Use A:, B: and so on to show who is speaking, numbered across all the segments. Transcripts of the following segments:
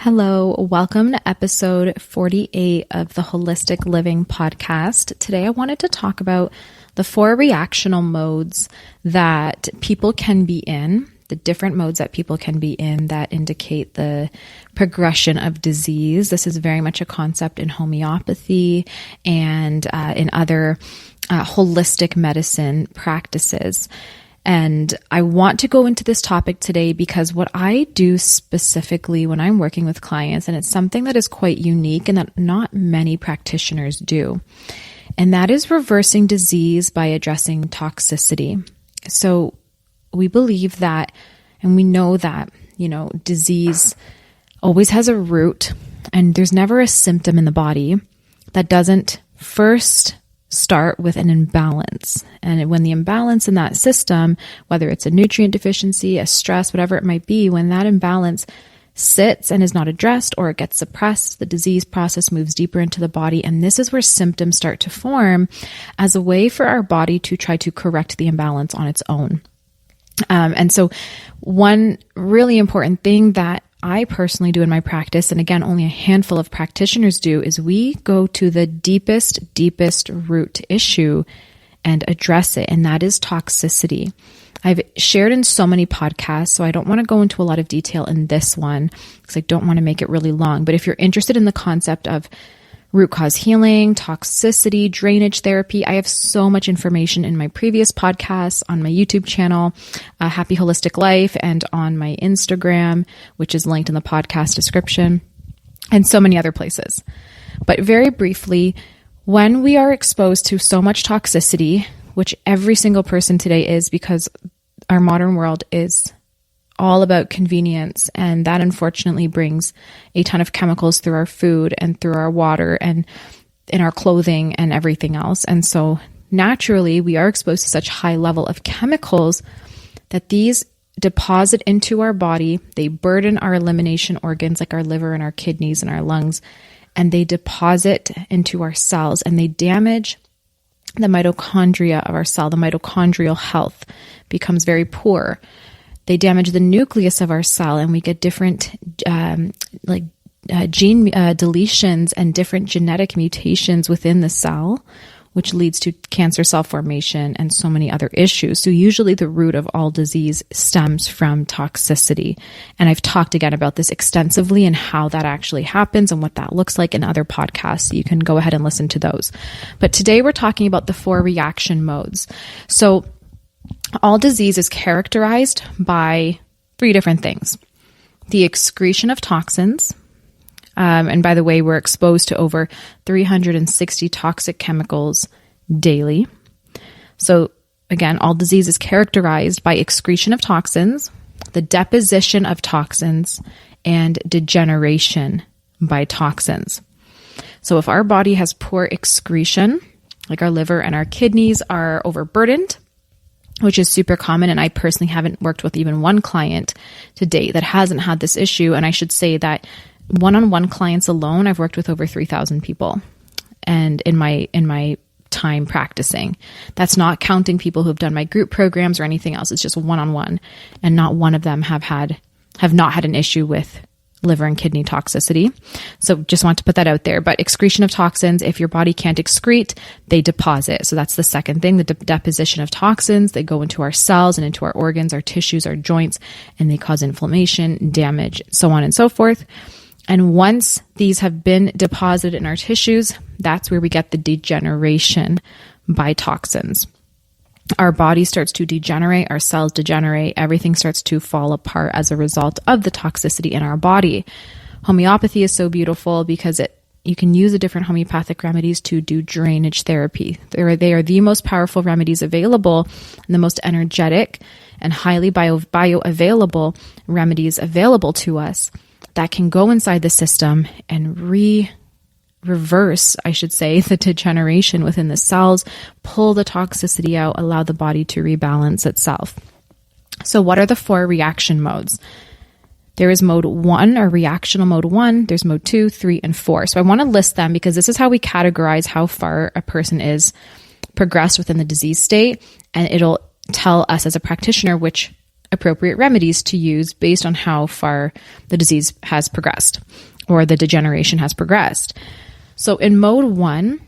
A: Hello, welcome to episode 48 of the Holistic Living Podcast. Today I wanted to talk about the 4 reactional modes that people can be in, the different modes that people can be in that indicate the progression of disease. This is very much a concept in homeopathy and in other holistic medicine practices. And I want to go into this topic today because what I do specifically when I'm working with clients, and it's something that is quite unique and that not many practitioners do, and that is reversing disease by addressing toxicity. So we believe that, and we know that, disease always has a root, and there's never a symptom in the body that doesn't first start with an imbalance. And when the imbalance in that system, whether it's a nutrient deficiency, a stress, whatever it might be, when that imbalance sits and is not addressed or it gets suppressed, the disease process moves deeper into the body. And this is where symptoms start to form as a way for our body to try to correct the imbalance on its own. And so one really important thing that I personally do in my practice, and again, only a handful of practitioners do, is we go to the deepest root issue and address it, and that is toxicity. I've shared in so many podcasts, so I don't want to go into a lot of detail in this one because I don't want to make it really long. But if you're interested in the concept of root cause healing, toxicity, drainage therapy, I have so much information in my previous podcasts, on my YouTube channel, Happy Holistic Life, and on my Instagram, which is linked in the podcast description, and so many other places. But very briefly, when we are exposed to so much toxicity, which every single person today is, because our modern world is all about convenience, and that unfortunately brings a ton of chemicals through our food and through our water and in our clothing and everything else. And so naturally we are exposed to such high level of chemicals that these deposit into our body. They burden our elimination organs like our liver and our kidneys and our lungs, and they deposit into our cells, and they damage the mitochondria of our cell. The mitochondrial health becomes very poor. They damage the nucleus of our cell, and we get different gene deletions and different genetic mutations within the cell, which leads to cancer cell formation and so many other issues. So usually the root of all disease stems from toxicity. And I've talked again about this extensively and how that actually happens and what that looks like in other podcasts. You can go ahead and listen to those. But today we're talking about the 4 reaction modes. So all disease is characterized by 3 different things: the excretion of toxins. And by the way, we're exposed to over 360 toxic chemicals daily. So again, all disease is characterized by excretion of toxins, the deposition of toxins, and degeneration by toxins. So if our body has poor excretion, like our liver and our kidneys are overburdened, which is super common. And I personally haven't worked with even one client to date that hasn't had this issue. And I should say that one-on-one clients alone, I've worked with over 3,000 people. And in my time practicing, that's not counting people who've done my group programs or anything else. It's just one-on-one. And not one of them have not had an issue with liver and kidney toxicity. So just want to put that out there. But excretion of toxins, if your body can't excrete, they deposit. So that's the second thing, the deposition of toxins. They go into our cells and into our organs, our tissues, our joints, and they cause inflammation, damage, so on and so forth. And once these have been deposited in our tissues, that's where we get the degeneration by toxins. Our body starts to degenerate, our cells degenerate, everything starts to fall apart as a result of the toxicity in our body. Homeopathy is so beautiful because you can use the different homeopathic remedies to do drainage therapy. They are the most powerful remedies available and the most energetic and highly bioavailable remedies available to us that can go inside the system and reverse, I should say, the degeneration within the cells, pull the toxicity out, allow the body to rebalance itself. So what are the 4 reaction modes? There is mode 1 or reactional mode 1. There's mode 2, 3, and 4. So I want to list them because this is how we categorize how far a person is progressed within the disease state. And it'll tell us as a practitioner which appropriate remedies to use based on how far the disease has progressed or the degeneration has progressed. So in mode 1,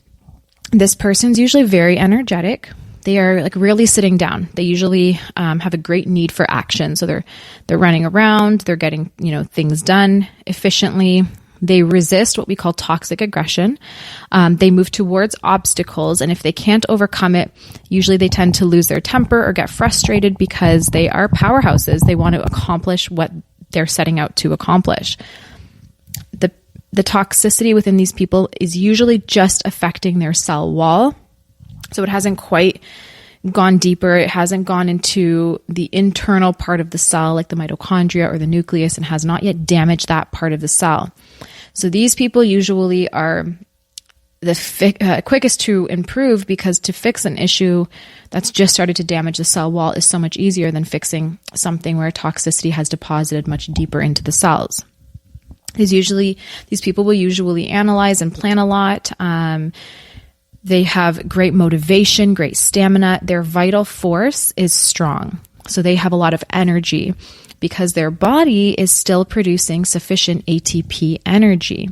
A: this person's usually very energetic. They are like really sitting down. They usually have a great need for action. So they're running around, they're getting, things done efficiently. They resist what we call toxic aggression. They move towards obstacles, and if they can't overcome it, usually they tend to lose their temper or get frustrated because they are powerhouses. They want to accomplish what they're setting out to accomplish. The toxicity within these people is usually just affecting their cell wall. So it hasn't quite gone deeper. It hasn't gone into the internal part of the cell, like the mitochondria or the nucleus, and has not yet damaged that part of the cell. So these people usually are the quickest to improve, because to fix an issue that's just started to damage the cell wall is so much easier than fixing something where toxicity has deposited much deeper into the cells. These people will usually analyze and plan a lot. They have great motivation, great stamina. Their vital force is strong. So they have a lot of energy because their body is still producing sufficient ATP energy.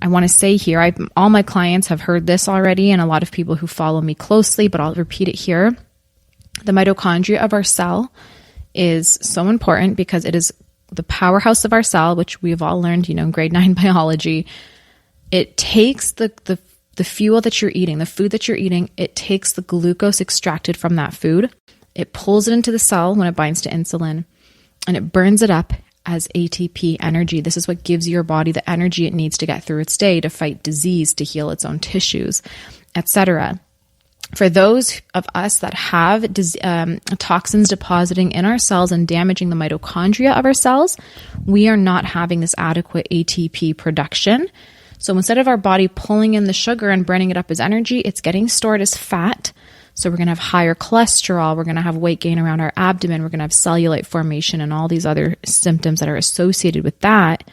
A: I want to say here, all my clients have heard this already, and a lot of people who follow me closely, but I'll repeat it here. The mitochondria of our cell is so important because it is the powerhouse of our cell, which we've all learned, in grade 9 biology. It takes the fuel that you're eating, the food that you're eating, it takes the glucose extracted from that food. It pulls it into the cell when it binds to insulin, and it burns it up as ATP energy. This is what gives your body the energy it needs to get through its day, to fight disease, to heal its own tissues, etc. For those of us that have toxins depositing in our cells and damaging the mitochondria of our cells, we are not having this adequate ATP production. So instead of our body pulling in the sugar and burning it up as energy, it's getting stored as fat. So we're going to have higher cholesterol, we're going to have weight gain around our abdomen, we're going to have cellulite formation and all these other symptoms that are associated with that.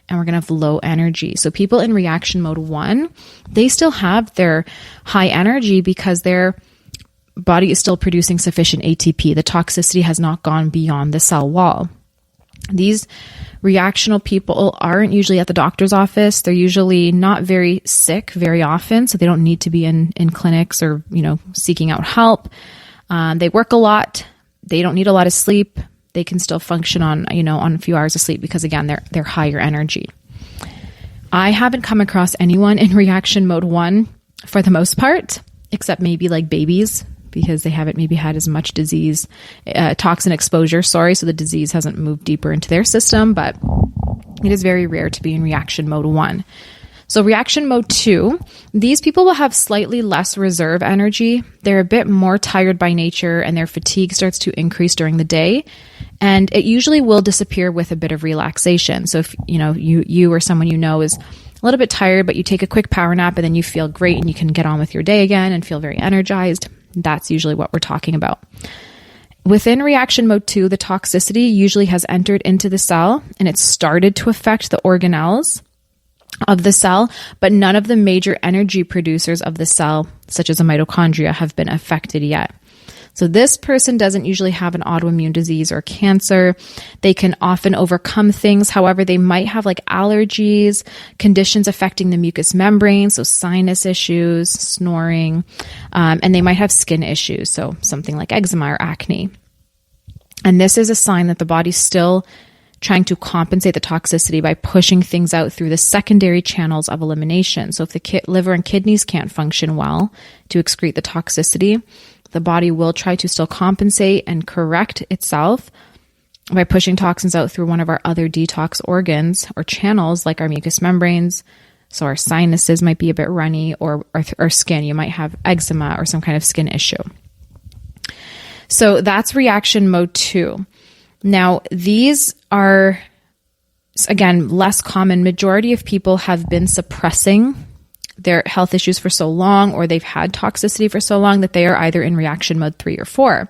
A: And we're going to have low energy. So people in reaction mode 1, they still have their high energy because their body is still producing sufficient ATP. The toxicity has not gone beyond the cell wall. These reactional people aren't usually at the doctor's office. They're usually not very sick very often, so they don't need to be in clinics or, seeking out help. They work a lot. They don't need a lot of sleep. They can still function on a few hours of sleep because, again, they're higher energy. I haven't come across anyone in reaction mode 1 for the most part, except maybe like babies, because they haven't maybe had as much toxin exposure, so the disease hasn't moved deeper into their system, but it is very rare to be in reaction mode 1. So reaction mode 2, these people will have slightly less reserve energy. They're a bit more tired by nature, and their fatigue starts to increase during the day. And it usually will disappear with a bit of relaxation. So if you or someone is a little bit tired, but you take a quick power nap and then you feel great and you can get on with your day again and feel very energized, that's usually what we're talking about. Within reaction mode 2, the toxicity usually has entered into the cell and it's started to affect the organelles of the cell, but none of the major energy producers of the cell, such as the mitochondria, have been affected yet. So this person doesn't usually have an autoimmune disease or cancer. They can often overcome things. However, they might have like allergies, conditions affecting the mucous membrane, so sinus issues, snoring, and they might have skin issues, so something like eczema or acne. And this is a sign that the body's still trying to compensate the toxicity by pushing things out through the secondary channels of elimination. So if the liver and kidneys can't function well to excrete the toxicity, the body will try to still compensate and correct itself by pushing toxins out through one of our other detox organs or channels, like our mucous membranes. So our sinuses might be a bit runny, or our skin. You might have eczema or some kind of skin issue. So that's reaction mode 2. Now, these are, again, less common. Majority of people have been suppressing their health issues for so long, or they've had toxicity for so long that they are either in reaction mode 3 or 4.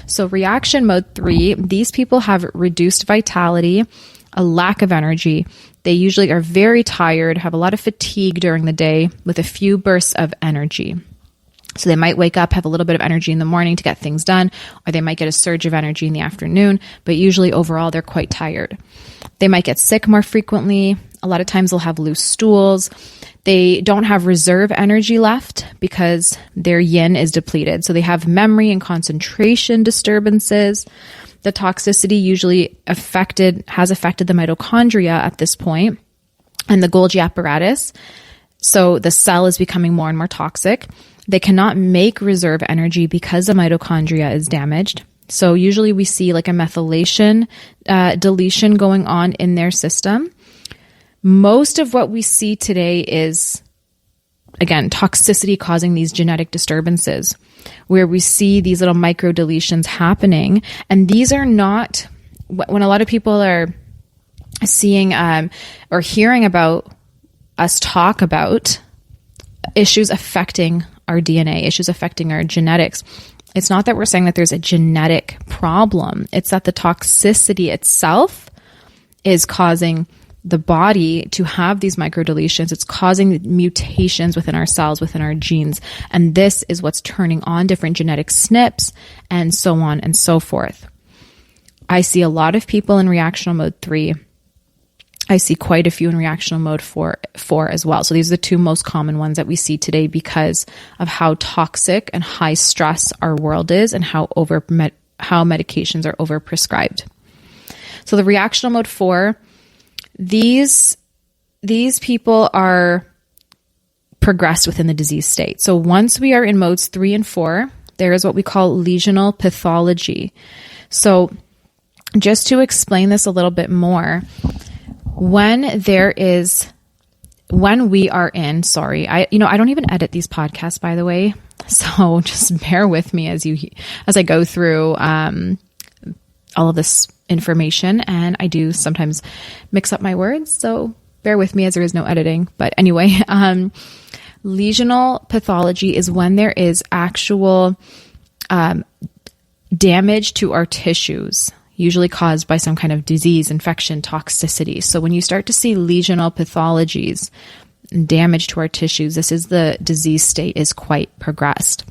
A: So reaction mode 3, these people have reduced vitality, a lack of energy. They usually are very tired, have a lot of fatigue during the day with a few bursts of energy. So they might wake up, have a little bit of energy in the morning to get things done, or they might get a surge of energy in the afternoon, but usually overall they're quite tired. They might get sick more frequently. A lot of times they'll have loose stools. They don't have reserve energy left because their yin is depleted. So they have memory and concentration disturbances. The toxicity usually has affected the mitochondria at this point and the Golgi apparatus. So the cell is becoming more and more toxic. They cannot make reserve energy because the mitochondria is damaged. So usually we see like a methylation deletion going on in their system. Most of what we see today is, again, toxicity causing these genetic disturbances where we see these little micro deletions happening. And these are not, when a lot of people are seeing or hearing about us talk about issues affecting our DNA, issues affecting our genetics, it's not that we're saying that there's a genetic problem. It's that the toxicity itself is causing the body to have these microdeletions. It's causing mutations within our cells, within our genes. And this is what's turning on different genetic SNPs and so on and so forth. I see a lot of people in reactional mode 3. I see quite a few in reactional mode 4 as well. So these are the two most common ones that we see today because of how toxic and high stress our world is and how medications are overprescribed. So the reactional mode 4, these people are progressed within the disease state. So once we are in modes 3 and 4, there is what we call lesional pathology. So just to explain this a little bit more, when we are in, I don't even edit these podcasts, by the way. So just bear with me as I go through all of this information, and I do sometimes mix up my words, so bear with me as there is no editing. But anyway, lesional pathology is when there is actual damage to our tissues, usually caused by some kind of disease, infection, toxicity. So when you start to see lesional pathologies, damage to our tissues, this is the disease state is quite progressed.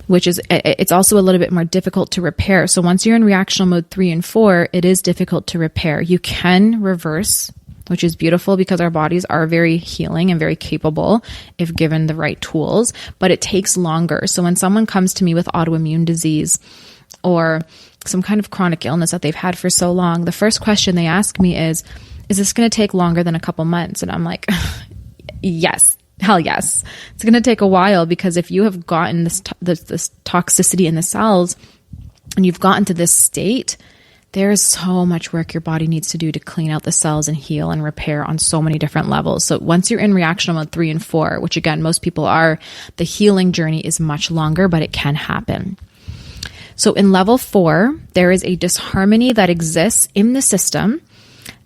A: It's also a little bit more difficult to repair. So once you're in reactional mode 3 and 4, it is difficult to repair. You can reverse, which is beautiful because our bodies are very healing and very capable if given the right tools, but it takes longer. So when someone comes to me with autoimmune disease or some kind of chronic illness that they've had for so long, the first question they ask me is this going to take longer than a couple months? And I'm like, yes. Hell yes. It's going to take a while because if you have gotten this toxicity in the cells and you've gotten to this state, there is so much work your body needs to do to clean out the cells and heal and repair on so many different levels. So once you're in reactional mode 3 and 4, which again, most people are, the healing journey is much longer, but it can happen. So in level 4, there is a disharmony that exists in the system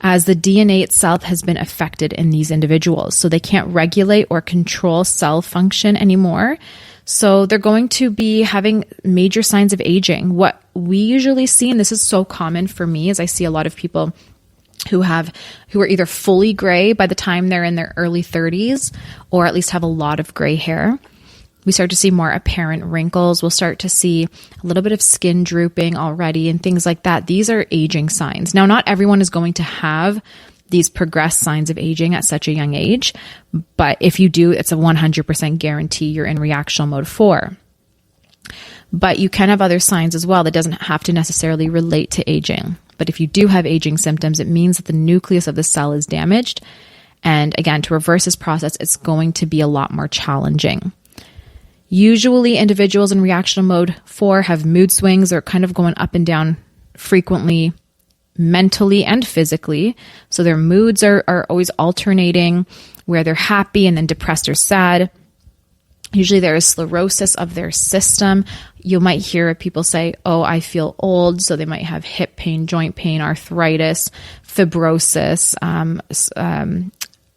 A: as the DNA itself has been affected in these individuals. So they can't regulate or control cell function anymore. So they're going to be having major signs of aging. What we usually see, and this is so common for me, is I see a lot of people who are either fully gray by the time they're in their early 30s, or at least have a lot of gray hair. We start to see more apparent wrinkles. We'll start to see a little bit of skin drooping already and things like that. These are aging signs. Now, not everyone is going to have these progressed signs of aging at such a young age, but if you do, it's a 100% guarantee you're in reactional mode 4. But you can have other signs as well that doesn't have to necessarily relate to aging. But if you do have aging symptoms, it means that the nucleus of the cell is damaged. And again, to reverse this process, it's going to be a lot more challenging. Usually individuals in reactional mode 4 have mood swings. They're kind of going up and down frequently, mentally and physically. So their moods are always alternating, where they're happy and then depressed or sad. Usually there is sclerosis of their system. You might hear people say, oh, I feel old. So they might have hip pain, joint pain, arthritis, fibrosis,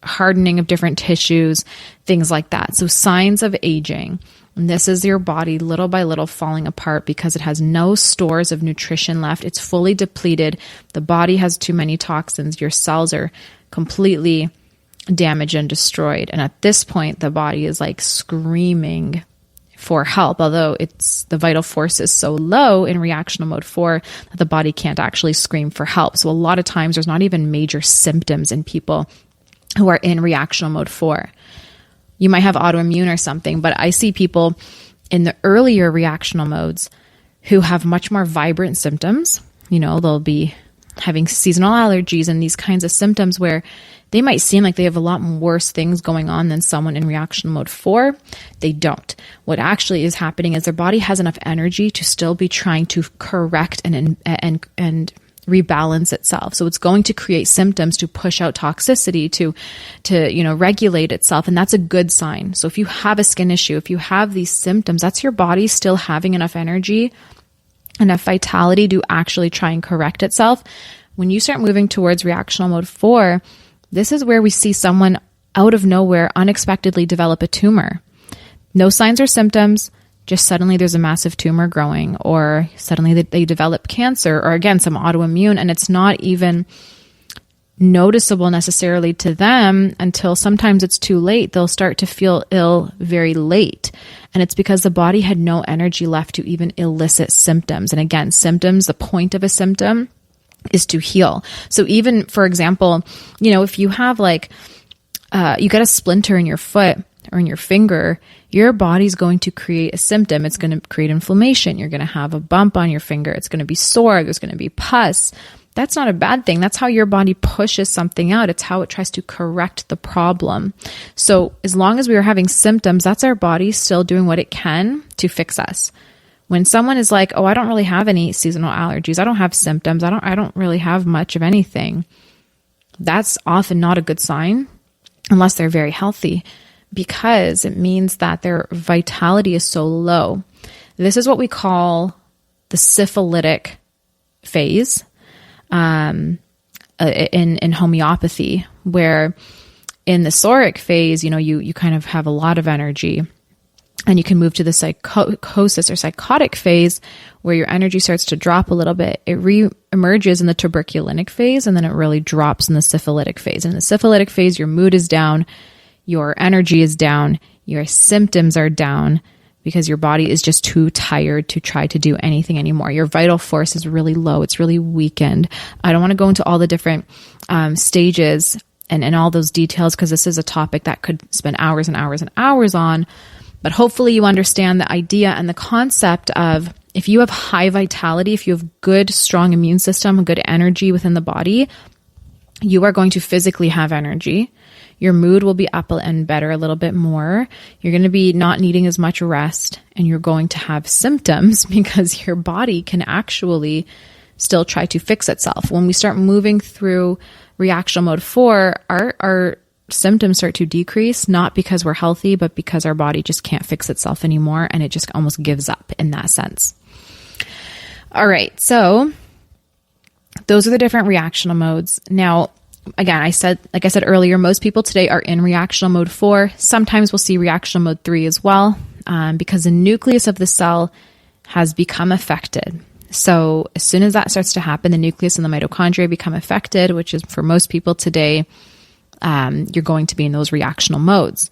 A: hardening of different tissues, things like that. So signs of aging. And this is your body little by little falling apart because it has no stores of nutrition left. It's fully depleted. The body has too many toxins. Your cells are completely damaged and destroyed. And at this point, the body is like screaming for help, although the vital force is so low in reactional mode 4 that the body can't actually scream for help. So a lot of times there's not even major symptoms in people who are in reactional mode 4. You might have autoimmune or something, but I see people in the earlier reactional modes who have much more vibrant symptoms. They'll be having seasonal allergies and these kinds of symptoms where they might seem like they have a lot worse things going on than someone in reaction mode 4. They don't. What actually is happening is their body has enough energy to still be trying to correct and rebalance itself. So it's going to create symptoms to push out toxicity, to regulate itself. And that's a good sign. So if you have a skin issue, if you have these symptoms, that's your body still having enough energy, enough vitality to actually try and correct itself. When you start moving towards reactional mode 4, this is where we see someone out of nowhere unexpectedly develop a tumor. No signs or symptoms, just suddenly there's a massive tumor growing, or suddenly they develop cancer, or again, some autoimmune, and it's not even noticeable necessarily to them until sometimes it's too late. They'll start to feel ill very late. And it's because the body had no energy left to even elicit symptoms. And again, symptoms, the point of a symptom is to heal. So even, for example, if you have you got a splinter in your foot or in your finger, your body's going to create a symptom. It's going to create inflammation. You're going to have a bump on your finger. It's going to be sore. There's going to be pus. That's not a bad thing. That's how your body pushes something out. It's how it tries to correct the problem. So as long as we are having symptoms, that's our body still doing what it can to fix us. When someone is like, oh, I don't really have any seasonal allergies, I don't have symptoms, I don't really have much of anything, that's often not a good sign unless they're very healthy, because it means that their vitality is so low. This is what we call the syphilitic phase in homeopathy, where in the psoric phase, you kind of have a lot of energy. And you can move to the psychosis or psychotic phase where your energy starts to drop a little bit. It re-emerges in the tuberculinic phase, and then it really drops in the syphilitic phase. In the syphilitic phase, your mood is down, your energy is down, your symptoms are down because your body is just too tired to try to do anything anymore. Your vital force is really low. It's really weakened. I don't want to go into all the different stages and all those details because this is a topic that could spend hours and hours and hours on. But hopefully you understand the idea and the concept of, if you have high vitality, if you have good, strong immune system, good energy within the body, you are going to physically have energy. Your mood will be up and better a little bit more. You're going to be not needing as much rest, and you're going to have symptoms because your body can actually still try to fix itself. When we start moving through reactional mode 4, our symptoms start to decrease, not because we're healthy, but because our body just can't fix itself anymore, and it just almost gives up in that sense. All right, so those are the different reactional modes. Now, again, like I said earlier, most people today are in reactional mode 4. Sometimes we'll see reactional mode 3 as well, because the nucleus of the cell has become affected. So as soon as that starts to happen, the nucleus and the mitochondria become affected, which is for most people today, you're going to be in those reactional modes.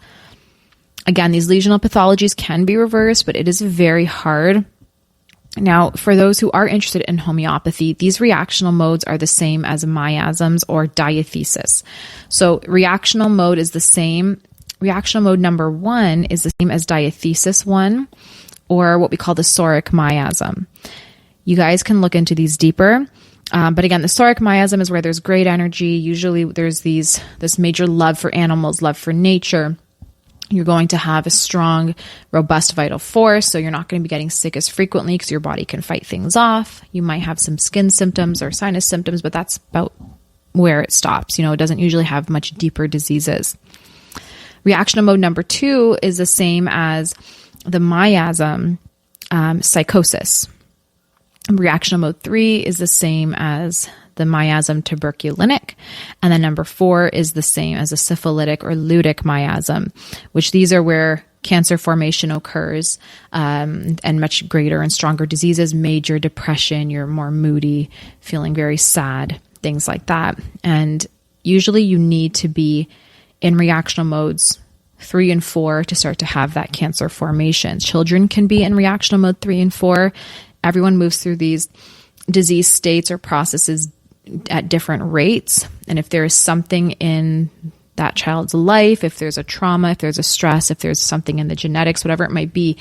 A: Again, these lesional pathologies can be reversed, but it is very hard. Now, for those who are interested in homeopathy, these reactional modes are the same as miasms or dieases. So reactional mode is the same. Reactional mode number 1 is the same as dieasis 1, or what we call the psoric miasm. You guys can look into these deeper. But again, the psoric miasm is where there's great energy. Usually there's this major love for animals, love for nature. You're going to have a strong, robust vital force. So you're not going to be getting sick as frequently because your body can fight things off. You might have some skin symptoms or sinus symptoms, but that's about where it stops. It doesn't usually have much deeper diseases. Reactional mode number 2 is the same as the miasm, psychosis. Reactional mode 3 is the same as the miasm tuberculinic. And then number 4 is the same as a syphilitic or lutic miasm, which these are where cancer formation occurs, and much greater and stronger diseases, major depression, you're more moody, feeling very sad, things like that. And usually you need to be in reactional modes 3 and 4 to start to have that cancer formation. Children can be in reactional mode 3 and 4. Everyone moves through these disease states or processes at different rates. And if there is something in that child's life, if there's a trauma, if there's a stress, if there's something in the genetics, whatever it might be,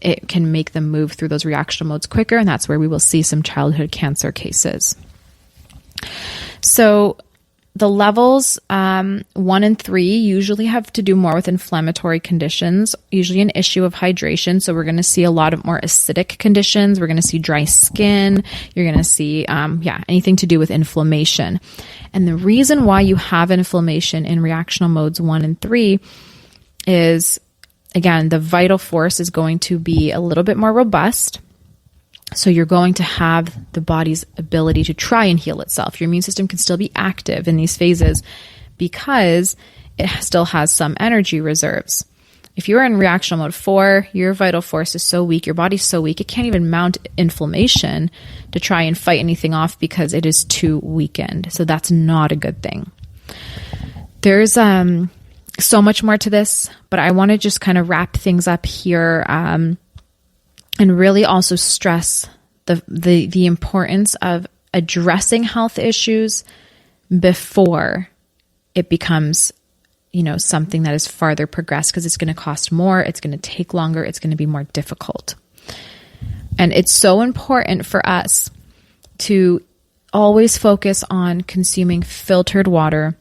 A: it can make them move through those reactional modes quicker. And that's where we will see some childhood cancer cases. So the levels 1 and 3 usually have to do more with inflammatory conditions, usually an issue of hydration. So we're going to see a lot of more acidic conditions. We're going to see dry skin. You're going to see, anything to do with inflammation. And the reason why you have inflammation in reactional modes 1 and 3 is, again, the vital force is going to be a little bit more robust. So you're going to have the body's ability to try and heal itself. Your immune system can still be active in these phases because it still has some energy reserves. If you're in reactional mode 4, your vital force is so weak, your body's so weak, it can't even mount inflammation to try and fight anything off because it is too weakened. So that's not a good thing. There's so much more to this, but I want to just kind of wrap things up here and really also stress the importance of addressing health issues before it becomes, something that is farther progressed, because it's going to cost more, it's going to take longer, it's going to be more difficult. And it's so important for us to always focus on consuming filtered water.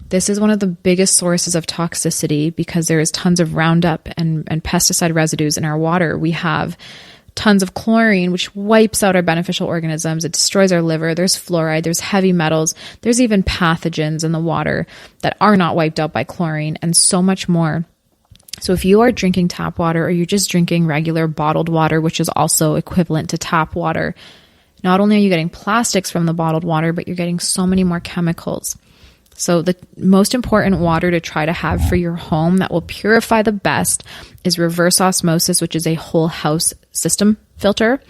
A: This is one of the biggest sources of toxicity because there is tons of Roundup and pesticide residues in our water. We have tons of chlorine, which wipes out our beneficial organisms. It destroys our liver. There's fluoride. There's heavy metals. There's even pathogens in the water that are not wiped out by chlorine, and so much more. So if you are drinking tap water, or you're just drinking regular bottled water, which is also equivalent to tap water, not only are you getting plastics from the bottled water, but you're getting so many more chemicals. So the most important water to try to have for your home that will purify the best is reverse osmosis, which is a whole house system filter.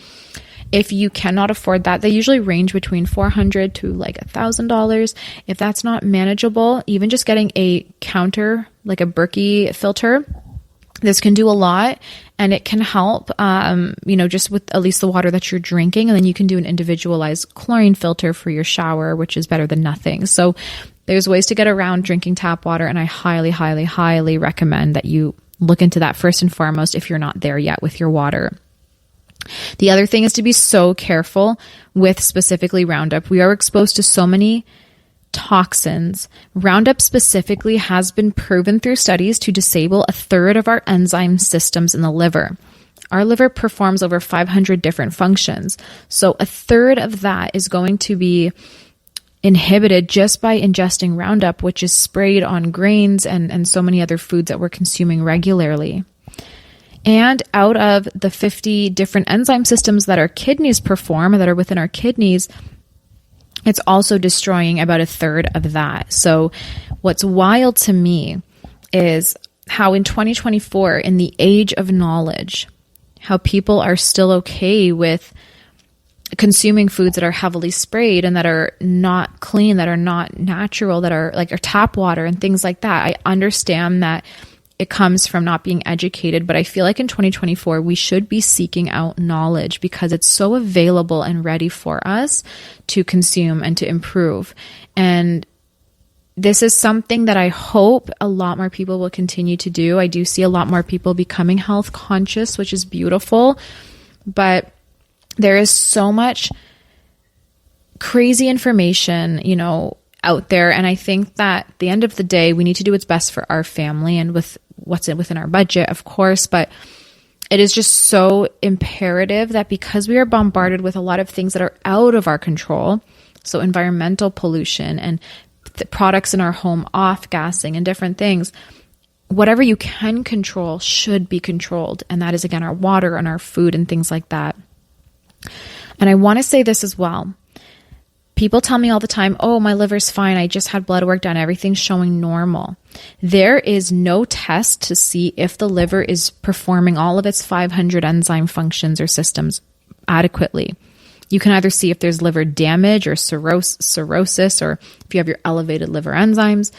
A: If you cannot afford that, they usually range between $400 to like $1,000. If that's not manageable, even just getting a counter, like a Berkey filter, this can do a lot, and it can help, just with at least the water that you're drinking. And then you can do an individualized chlorine filter for your shower, which is better than nothing. So there's ways to get around drinking tap water, and I highly, highly, highly recommend that you look into that first and foremost if you're not there yet with your water. The other thing is to be so careful with specifically Roundup. We are exposed to so many toxins. Roundup specifically has been proven through studies to disable 1/3 of our enzyme systems in the liver. Our liver performs over 500 different functions. So 1/3 of that is going to be inhibited just by ingesting Roundup, which is sprayed on grains and so many other foods that we're consuming regularly. And out of the 50 different enzyme systems that our kidneys perform, that are within our kidneys, it's also destroying about 1/3 of that. So what's wild to me is how in 2024, in the age of knowledge, how people are still okay with consuming foods that are heavily sprayed and that are not clean, that are not natural, that are like our tap water and things like that. I understand that it comes from not being educated, but I feel like in 2024, we should be seeking out knowledge because it's so available and ready for us to consume and to improve. And this is something that I hope a lot more people will continue to do. I do see a lot more people becoming health conscious, which is beautiful, but there is so much crazy information, out there. And I think that at the end of the day, we need to do what's best for our family and with what's within our budget, of course. But it is just so imperative that because we are bombarded with a lot of things that are out of our control, so environmental pollution and the products in our home off-gassing and different things, whatever you can control should be controlled. And that is, again, our water and our food and things like that. And I want to say this as well. People tell me all the time, oh, my liver's fine. I just had blood work done. Everything's showing normal. There is no test to see if the liver is performing all of its 500 enzyme functions or systems adequately. You can either see if there's liver damage or cirrhosis, or if you have your elevated liver enzymes.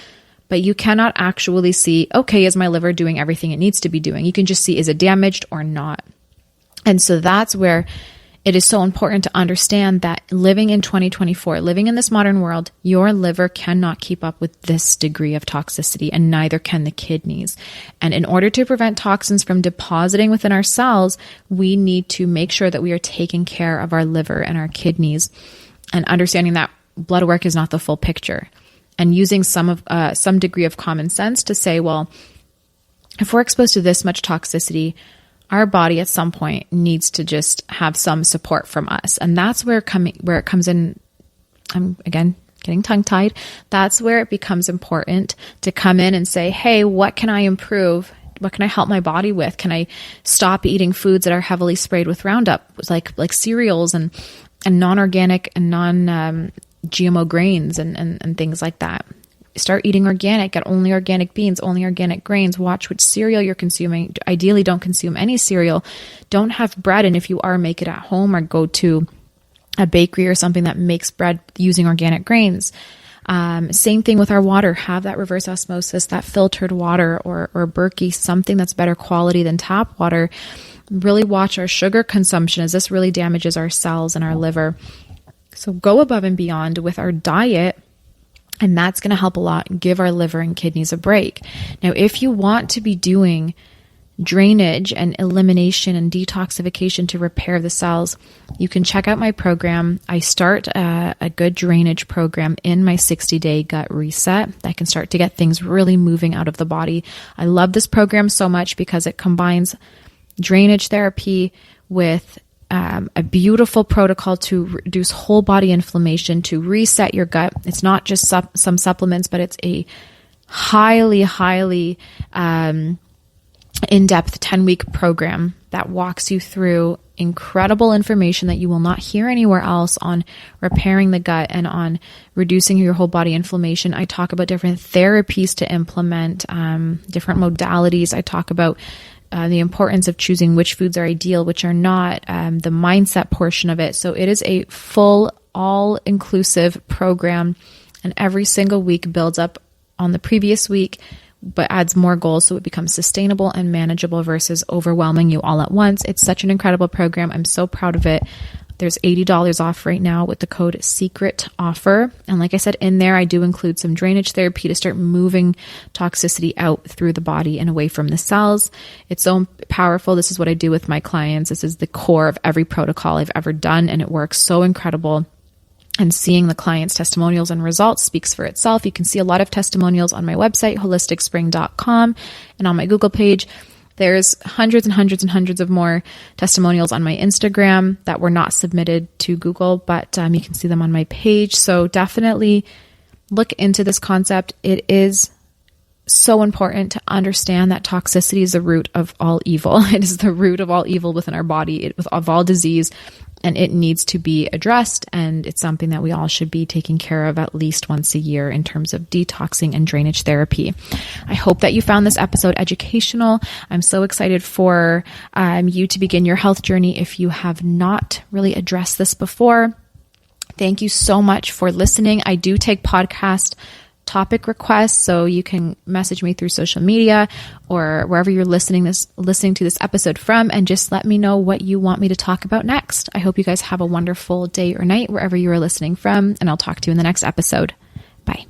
A: but you cannot actually see, okay, is my liver doing everything it needs to be doing? You can just see, is it damaged or not? And so that's where it is so important to understand that living in 2024, living in this modern world, your liver cannot keep up with this degree of toxicity, and neither can the kidneys. And in order to prevent toxins from depositing within our cells, we need to make sure that we are taking care of our liver and our kidneys, and understanding that blood work is not the full picture, and using some degree of common sense to say, well, if we're exposed to this much toxicity, our body at some point needs to just have some support from us. And that's where it comes in. I'm again getting tongue-tied. That's where it becomes important to come in and say, hey, what can I improve? What can I help my body with? Can I stop eating foods that are heavily sprayed with Roundup, like cereals and non-organic and non-GMO grains and things like that? Start eating organic, get only organic beans, only organic grains. Watch which cereal you're consuming. Ideally, don't consume any cereal. Don't have bread. And if you are, make it at home or go to a bakery or something that makes bread using organic grains. Same thing with our water. Have that reverse osmosis, that filtered water or Berkey, something that's better quality than tap water. Really watch our sugar consumption, as this really damages our cells and our liver. So go above and beyond with our diet. And that's going to help a lot. Give our liver and kidneys a break. Now, if you want to be doing drainage and elimination and detoxification to repair the cells, you can check out my program. I start a good drainage program in my 60-day gut reset that can start to get things really moving out of the body. I love this program so much because it combines drainage therapy with a beautiful protocol to reduce whole body inflammation, to reset your gut. It's not just some supplements, but it's a highly in-depth 10-week program that walks you through incredible information that you will not hear anywhere else on repairing the gut and on reducing your whole body inflammation. I talk about different therapies to implement, different modalities. I talk about the importance of choosing which foods are ideal, which are not, the mindset portion of it. So it is a full, all-inclusive program, and every single week builds up on the previous week, but adds more goals so it becomes sustainable and manageable versus overwhelming you all at once. It's such an incredible program. I'm so proud of it. There's $80 off right now with the code SECRET offer. And like I said, in there, I do include some drainage therapy to start moving toxicity out through the body and away from the cells. It's so powerful. This is what I do with my clients. This is the core of every protocol I've ever done, and it works so incredible. And seeing the clients' testimonials and results speaks for itself. You can see a lot of testimonials on my website, holisticspring.com, and on my Google page. There's hundreds and hundreds and hundreds of more testimonials on my Instagram that were not submitted to Google, but you can see them on my page. So definitely look into this concept. It is so important to understand that toxicity is the root of all evil. It is the root of all evil within our body, of all disease, and it needs to be addressed. And it's something that we all should be taking care of at least once a year in terms of detoxing and drainage therapy. I hope that you found this episode educational. I'm so excited for you to begin your health journey if you have not really addressed this before. Thank you so much for listening. I do take podcast topic requests, so you can message me through social media or wherever you're listening to this episode from, and just let me know what you want me to talk about next. I hope you guys have a wonderful day or night wherever you are listening from, and I'll talk to you in the next episode. Bye.